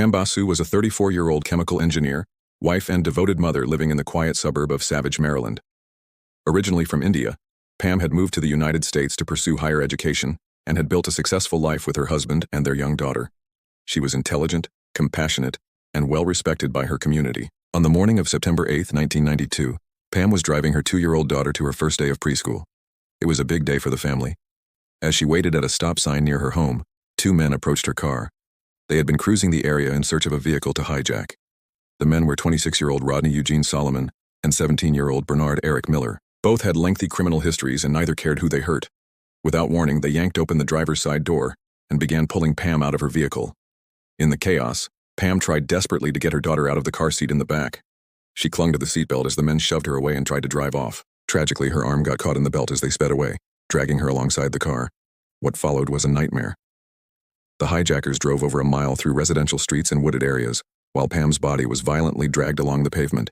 Pam Basu was a 34-year-old chemical engineer, wife and devoted mother living in the quiet suburb of Savage, Maryland. Originally from India, Pam had moved to the United States to pursue higher education and had built a successful life with her husband and their young daughter. She was intelligent, compassionate, and well-respected by her community. On the morning of September 8, 1992, Pam was driving her 2-year-old daughter to her first day of preschool. It was a big day for the family. As she waited at a stop sign near her home, 2 men approached her car. They had been cruising the area in search of a vehicle to hijack. The men were 26-year-old Rodney Eugene Solomon and 17-year-old Bernard Eric Miller. Both had lengthy criminal histories and neither cared who they hurt. Without warning, they yanked open the driver's side door and began pulling Pam out of her vehicle. In the chaos, Pam tried desperately to get her daughter out of the car seat in the back. She clung to the seatbelt as the men shoved her away and tried to drive off. Tragically, her arm got caught in the belt as they sped away, dragging her alongside the car. What followed was a nightmare. The hijackers drove over a mile through residential streets and wooded areas, while Pam's body was violently dragged along the pavement.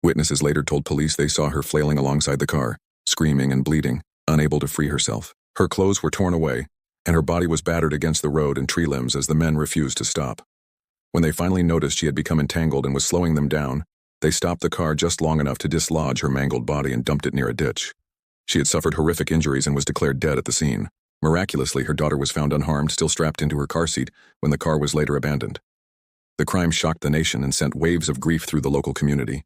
Witnesses later told police they saw her flailing alongside the car, screaming and bleeding, unable to free herself. Her clothes were torn away, and her body was battered against the road and tree limbs as the men refused to stop. When they finally noticed she had become entangled and was slowing them down, they stopped the car just long enough to dislodge her mangled body and dumped it near a ditch. She had suffered horrific injuries and was declared dead at the scene. Miraculously, her daughter was found unharmed, still strapped into her car seat, when the car was later abandoned. The crime shocked the nation and sent waves of grief through the local community.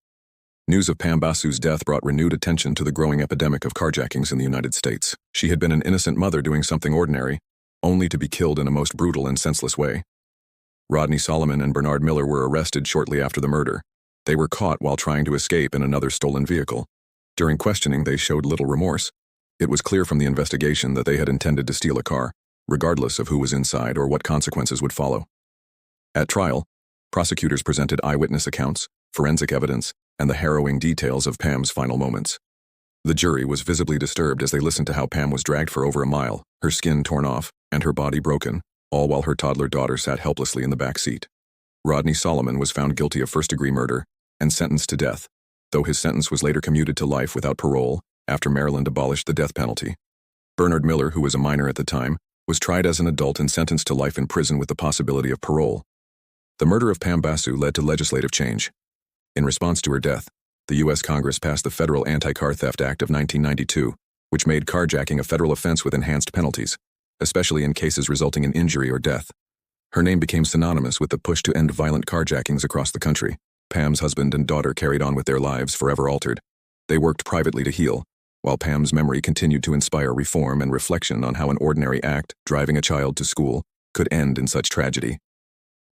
News of Pam Basu's death brought renewed attention to the growing epidemic of carjackings in the United States. She had been an innocent mother doing something ordinary, only to be killed in a most brutal and senseless way. Rodney Solomon and Bernard Miller were arrested shortly after the murder. They were caught while trying to escape in another stolen vehicle. During questioning, they showed little remorse. It was clear from the investigation that they had intended to steal a car, regardless of who was inside or what consequences would follow. At trial, prosecutors presented eyewitness accounts, forensic evidence, and the harrowing details of Pam's final moments. The jury was visibly disturbed as they listened to how Pam was dragged for over a mile, her skin torn off, and her body broken, all while her toddler daughter sat helplessly in the back seat. Rodney Solomon was found guilty of first-degree murder and sentenced to death, though his sentence was later commuted to life without parole after Maryland abolished the death penalty. Bernard Miller, who was a minor at the time, was tried as an adult and sentenced to life in prison with the possibility of parole. The murder of Pam Basu led to legislative change. In response to her death, the U.S. Congress passed the Federal Anti-Car Theft Act of 1992, which made carjacking a federal offense with enhanced penalties, especially in cases resulting in injury or death. Her name became synonymous with the push to end violent carjackings across the country. Pam's husband and daughter carried on with their lives forever altered. They worked privately to heal, while Pam's memory continued to inspire reform and reflection on how an ordinary act, driving a child to school, could end in such tragedy.